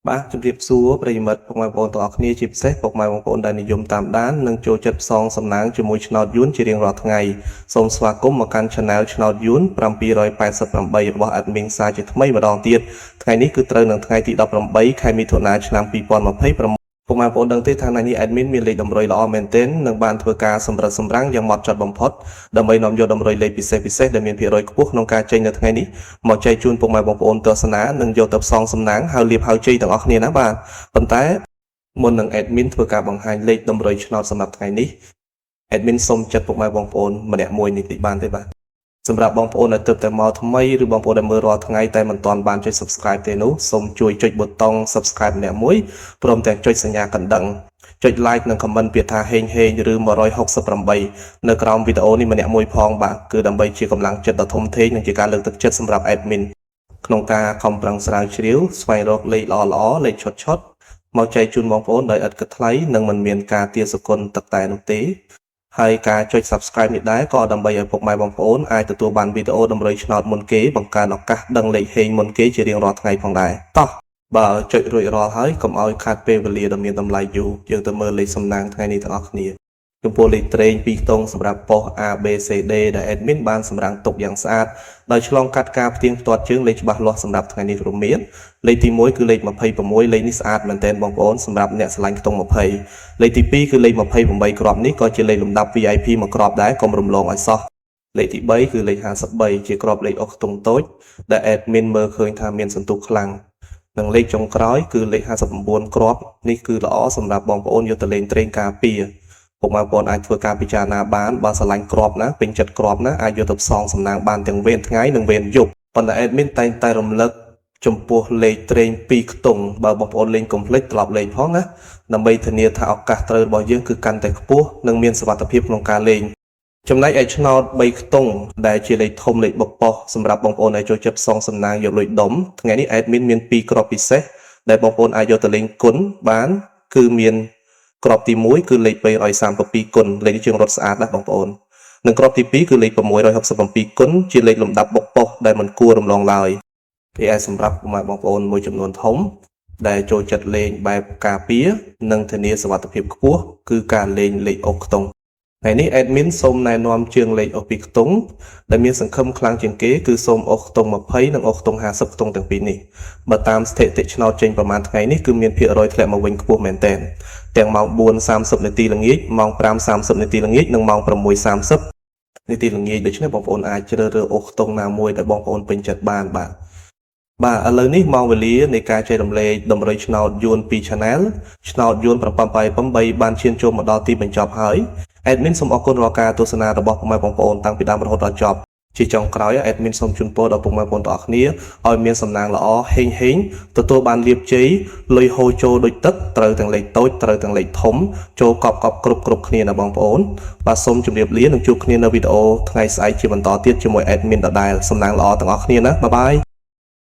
បាទជំរាបសួរប្រិយមិត្តពុកម៉ែបងប្អូនទាំងអស់គ្នាជាពិសេសពុកម៉ែបងប្អូនដែលនិយមតាមដាននិងចូលចិត្តផ្សងសំណាងជាមួយឆ្នោតយួនជារៀងរាល់ថ្ងៃសូមស្វាគមន៍មកកាន់ Channel ឆ្នោតយួន788របស់ Admin សាជាថ្មីម្ដងទៀតថ្ងៃនេះគឺត្រូវនឹងថ្ងៃទី18ខែមិថុនាឆ្នាំ2026ពុកម៉ែបងប្អូនដឹងទេថាថ្ងៃនេះ Admin មានលេខតម្រុយល្អមែនទែននិងបានធ្វើការសម្រិតសម្រាំងយ៉ាងហ្មត់ចត់បំផុតដើម្បីនាំយកតម្រុយលេខពិសេសដែលមានភាគរយខ្ពស់ក្នុងការចេញនៅថ្ងៃនេះមកចែកជូនពុកម៉ែបងប្អូនទស្សនានិងយកទៅផ្សងសំណាងហៅលៀបហៅជ័យទាំងអស់គ្នាណាបាទប៉ុន្តែមុននឹង Admin ធ្វើការបង្ហាញលេខតម្រុយឆ្នោតសម្រាប់ថ្ងៃនេះ Admin សូមចាត់ពុកម៉ែបងប្អូនម្នាក់មួយនេះតិចបានទេបាទសម្រាប់បងប្អូនដែលទើបតែមកថ្មីឬបងប្អូនដែលមើលរាល់ថ្ងៃតែមិនទាន់បានចុច Subscribe ទេនោះសូមជួយចុចប៊ូតុង Subscribe ម្នាក់មួយព្រមទាំងចុចសញ្ញាកណ្ដឹងចុច Like និង Comment ពាក្យថាហេងឬ168នៅក្រោមវីដេអូនេះម្នាក់មួយផងបាទគឺដើម្បីជាកម្លាំងចិត្តដ៏ធំធេងនិងជាការលើកទឹកចិត្តសម្រាប់ Admin ក្នុងការខំប្រឹងស្រាវជ្រាវស្វែងរកលេខល្អៗលេខឆុតមកចែកជូនបងប្អូនដោយឥតគិតថ្លៃនិងមិនមានការទារសគុណទឹកតែនោះទេហើយការចុច Subscribe នេះដែរក៏ដើម្បីឲ្យពុកម៉ែបងប្អូនអាចទទួលបានវីដេអូតម្រុយឆ្នោតមុនគេបង្កើនឱកាសដឹងលេខហេងមុនគេជារៀងរាល់ថ្ងៃផងដែរតោះបើចុចរួចរាល់ហើយកុំឲ្យខាតពេលវេលាដ៏មានតម្លៃយូរយើងទៅមើលលេខសំណាងថ្ងៃនេះទាំងអស់គ្នាចំពោះលេខត្រេង2ខ្ទង់សម្រាប់ប៉ុស ABCD ដែល Admin បានសម្រាំងទុកយ៉ាងស្អាតដោយឆ្លងកាត់ការផ្ទៀងផ្ទាត់ជើងលេខច្បាស់លាស់សម្រាប់ថ្ងៃនេះរួមមានលេខទី1គឺលេខ26លេខនេះស្អាតមែនទែនបងប្អូនសម្រាប់អ្នកស្រឡាញ់ខ្ទង់20លេខទី2គឺលេខ28គ្រាប់នេះក៏ជាលេខលំដាប់ VIP មួយគ្រាប់ដែរកុំរំលងឲ្យសោះលេខទី3គឺលេខ53ជាគ្រាប់លេខអុកខ្ទង់តូចដែល Admin មើលឃើញថាមានសន្ទុះខ្លាំងនិងលេខចុងក្រោយគឺលេខ59គ្រាប់នេះគឺល្អសម្រាប់បងប្អូនយកទៅលេងត្រេងការពារពុកម៉ែបងប្អូនអាចធ្វើការពិចារណាបានបើស្រឡាញ់គ្រាប់ណាពេញចិត្តគ្រាប់ណាអាចយកទៅផ្សងសំណាងបានទាំងវេនថ្ងៃនិងវេនយប់ប៉ុន្តែ Admin តែងតែរំលឹកចំពោះលេខត្រេង2ខ្ទង់បើបងប្អូនលេងកុំភ្លេចត្រឡប់លេខផងណាដើម្បីធានាថាឱកាសត្រូវរបស់យើងគឺកាន់តែខ្ពស់និងមានសុវត្ថិភាពក្នុងការលេងចំណែកឯឆ្នោត3ខ្ទង់ដែលជាលេខធំលេខបបោះសម្រាប់បងប្អូនដែលចូលចិត្តផ្សងសំណាងយកលុយដុំថ្ងៃនេះ Admin មាន2គ្រាប់ពិសេសដែលបងប្អូនអាចយកទៅលេងគុណបានគឺមានគ្រាប់ទី1គឺលេខ332គុណលេខនេះជាងរត់ស្អាតណាស់បងប្អូននិងគ្រាប់ទី2គឺលេខ667គុណជាលេខលំដាប់បបោះដែលមិនគួររំលងឡើយពេលឯសម្រាប់បងប្អូនមួយចំនួនធំដែលចូលចិត្តលេងបែបការពារនិងធានាសុវត្ថិភាពខ្ពស់គឺការលេងលេខអុកខ្ទង់ថ្ងៃនេះ Admin សូមណែនាំជើងលេខអុក2ខ្ទង់ដែលមានសង្ឃឹមខ្លាំងជាងគេគឺសូមអុកខ្ទង់20និងអុកខ្ទង់50ខ្ទង់ទាំងពីរនេះបើតាមស្ថិតិឆ្នោតចេញប្រហែលថ្ងៃនេះគឺមានភាគរយធ្លាក់មកវិញខ្ពស់មែនទែនទាំងម៉ោង 4:30 នាទីល្ងាចម៉ោង 5:30 នាទីល្ងាចនិងម៉ោង 6:30 នាទីល្ងាចដូច្នេះបងប្អូនអាចជ្រើសរើសអុកខ្ទង់ណាមួយដែលបងប្អូនពេញចិត្តបានបាទឥឡូវនេះម៉ោងវេលានៃការចែករំលែកតម្រុយឆ្នោតយួន2 Channel ឆ្នោតយួន788បានឈានចូលមកដល់ទីបញ្ចប់ហើយ Admin សូមអរគុណរាល់ការទស្សនារបស់ពុកម៉ែបងប្អូនតាំងពីដើមរហូតដល់ចប់ជាចុងក្រោយ Admin សូមជូនពរដល់ពុកម៉ែបងប្អូនទាំងអស់គ្នាឲ្យមានសំណាងល្អហេងទទួលបានលាភជ័យលុយហូរចូលដូចទឹកត្រូវទាំងលេខតូចត្រូវទាំងលេខធំចូលកប់គ្រប់គ្នាណាបងប្អូនបាទសូមជម្រាបលានិងជួបគ្នានៅវីដេអូថ្ងៃស្អែកជាបន្តទៀតជាមួយ Admin ដដែលសំណាងល្អទាំងអស់គ្នាណាបាយ